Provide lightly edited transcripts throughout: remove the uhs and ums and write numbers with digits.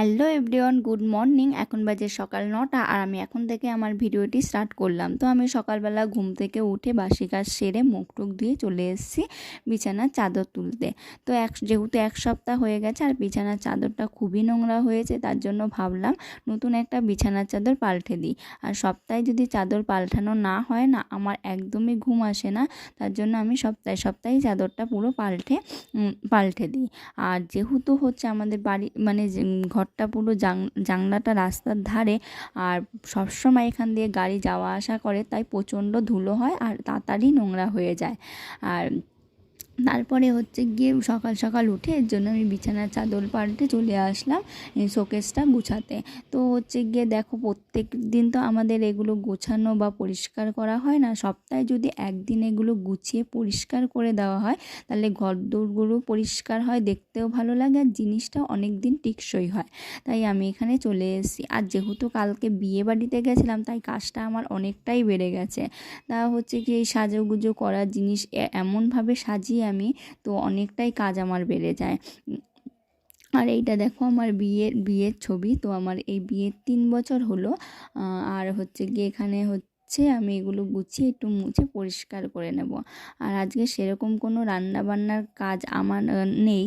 Hello everyone, good morning. এখন বাজে সকাল 9টা আর আমি এখন থেকে আমার ভিডিওটি স্টার্ট করলাম। তো আমি সকালবেলা ঘুম থেকে উঠে বাসি কাজ সেরে মুখ টুক দিয়ে চলে এসেছি বিছানার চাদর তুলতে। তো যেহেতু এক সপ্তাহ হয়ে গেছে আর বিছানার চাদরটা খুবই নোংরা হয়েছে, তার জন্য ভাবলাম নতুন একটা বিছানার চাদর পাল্টে দিই। আর সপ্তাহে যদি চাদর পাল্টানো না হয় না, আমার একদমই ঘুম আসে না। তার জন্য আমি সপ্তাহে সপ্তাহে চাদরটা পুরো পাল্টে দিই। আর যেহেতু হচ্ছে আমাদের বাড়ি মানে ঘরটা পুরো জানলাটা রাস্তার ধারে, আর সবসময় এখান দিয়ে গাড়ি যাওয়া আসা করে, তাই প্রচণ্ড ধুলো হয় আর তাড়াতাড়ি নোংরা হয়ে যায়। আর তারপরে হচ্ছে গিয়ে সকাল সকাল উঠে এর জন্য আমি বিছানার চাদর পাল্টে চলে আসলাম শোকেসটা গুছাতে। তো হচ্ছে গিয়ে দেখো, প্রত্যেক দিন তো আমাদের এগুলো গোছানো বা পরিষ্কার করা হয় না। সপ্তাহে যদি একদিন এগুলো গুছিয়ে পরিষ্কার করে দেওয়া হয়, তাহলে ঘরদোরগুলো পরিষ্কার হয়, দেখতেও ভালো লাগে আর জিনিসটাও অনেক দিন টেকসই হয়। তাই আমি এখানে চলে এসেছি। আর যেহেতু কালকে বিয়ে বাড়িতে গেছিলাম, তাই কাজটা আমার অনেকটাই বেড়ে গেছে। তা হচ্ছে কি, এই সাজুগুজু করার জিনিস এমনভাবে সাজিয়ে আমি, তো অনেকটাই কাজ আমার বেড়ে যায়। আর এইটা দেখো আমার বিয়ের ছবি। তো আমার এই বিয়ের 3 বছর হলো। আর হচ্ছে গিয়ে এখানে আমি এগুলো গুছিয়ে একটু মুছে পরিষ্কার করে নেব। আর আজকে সেরকম কোনো রান্না বান্নার কাজ আমার নেই,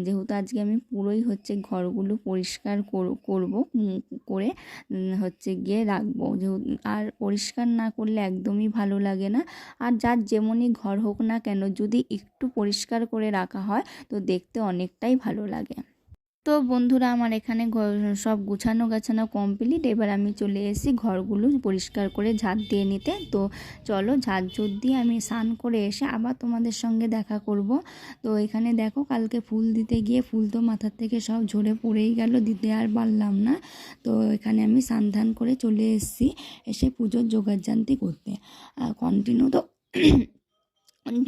যেহেতু আজকে আমি পুরোই ঘরগুলো পরিষ্কার করব, করে হচ্ছে গিয়ে রাখবো। আর পরিষ্কার না করলে একদমই ভালো লাগে না। আর যার যেমনই ঘর হোক না কেন, যদি একটু পরিষ্কার করে রাখা হয় তো দেখতে অনেকটাই ভালো লাগে। তো বন্ধুরা, আমার এখানে সব গুছানো গাছানো কমপ্লিট। এবার আমি চলে এসেছি ঘরগুলো পরিষ্কার করে ঝাড় দিয়ে নিতে। তো চলো, ঝাড় দিয়ে আমি স্নান করে এসে আবার তোমাদের সঙ্গে দেখা করব। তো এখানে দেখো, কালকে ফুল দিতে গিয়ে ফুল তো মাথার থেকে সব ঝরে পড়েই গেল, দিতে আর পারলাম না। তো এখানে আমি স্নান ধান করে চলে এসেছি, এসে পুজোর জোগাড়জান্তি করতে। আর কন্টিনিউ তো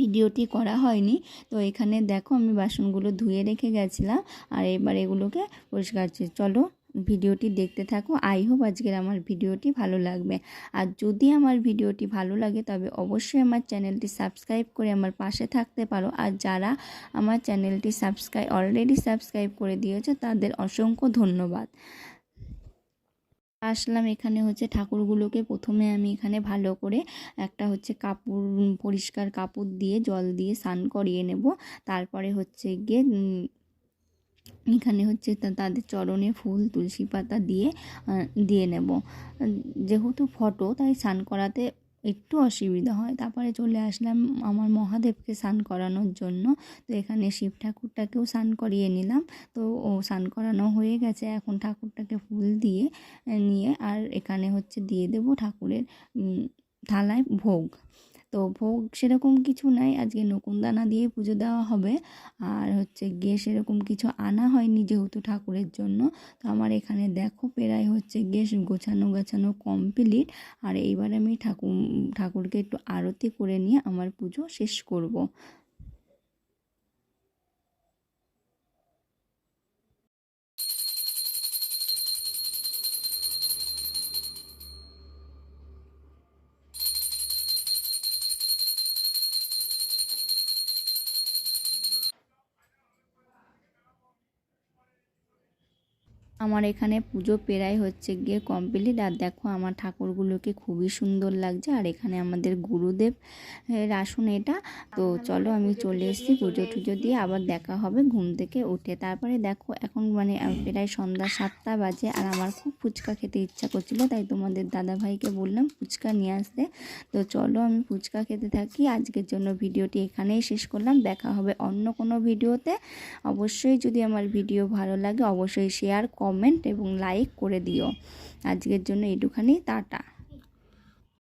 ভিডিওটি করা হয়নি। তো এখানে দেখো, আমি বাসনগুলো ধুয়ে রেখে গেছিলাম আর এবার এগুলোকে পরিষ্কার করছি। চলো ভিডিওটি দেখতে থাকো। আই হোপ আজকের আমার ভিডিওটি ভালো লাগবে। আর যদি আমার ভিডিওটি ভালো লাগে তবে অবশ্যই আমার চ্যানেলটি সাবস্ক্রাইব করে আমার পাশে থাকতে পারো। আর যারা আমার চ্যানেলটি অলরেডি সাবস্ক্রাইব করে দিয়েছো, তাদের অসংখ্য ধন্যবাদ। আসলাম এখানে ঠাকুরগুলোকে প্রথমে আমি এখানে ভালো করে একটা কাপড়, পরিষ্কার কাপড় দিয়ে জল দিয়ে স্নান করিয়ে নেব। তারপরে গিয়ে এখানে তাদের চরণে ফুল তুলসী পাতা দিয়ে নেব। যেহেতু ফটো, তাই স্নান করাতে একটু অসুবিধা হয়। তারপরে চলে আসলাম আমার মহাদেবকে স্নান করানোর জন্য। তো এখানে শিব ঠাকুরটাকেও স্নান করিয়ে নিলাম। তো ও স্নান করানো হয়ে গেছে, এখন ঠাকুরটাকে ফুল দিয়ে নিয়ে আর এখানে দিয়ে দেব ঠাকুরের থালায় ভোগ। তো ভোগ সেরকম কিছু নাই, আজকে নকুনদানা দিয়ে পুজো দেওয়া হবে। আর গিয়ে সেরকম কিছু আনা হয়নি যেহেতু ঠাকুরের জন্য। তো আমার এখানে দেখো প্রায় গিয়ে গোছানো কমপ্লিট। আর এইবার আমি ঠাকুরকে একটু আরতি করে নিয়ে আমার পুজো শেষ করব। আমার এখানে পুজো প্রায় গিয়ে কমপ্লিট। আর দেখো আমার ঠাকুরগুলোকে খুবই সুন্দর লাগছে। আর এখানে আমাদের গুরুদেব আসন এটা। তো চলো, আমি চলে এসেছি পুজো টুজো দিয়ে, আবার দেখা হবে ঘুম থেকে উঠে। তারপরে দেখো, এখন প্রায় সন্ধ্যা 7টা বাজে আর আমার খুব ফুচকা খেতে ইচ্ছা করছিল, তাই তোমাদের দাদাভাইকে বললাম ফুচকা নিয়ে আসতে। তো চলো, আমি ফুচকা খেতে থাকি। আজকের জন্য ভিডিওটি এখানেই শেষ করলাম, দেখা হবে অন্য কোনো ভিডিওতে। অবশ্যই যদি আমার ভিডিও ভালো লাগে অবশ্যই শেয়ার, কমেন্ট এবং লাইক করে দিও। আজকের জন্য এইটুখানি, টাটা।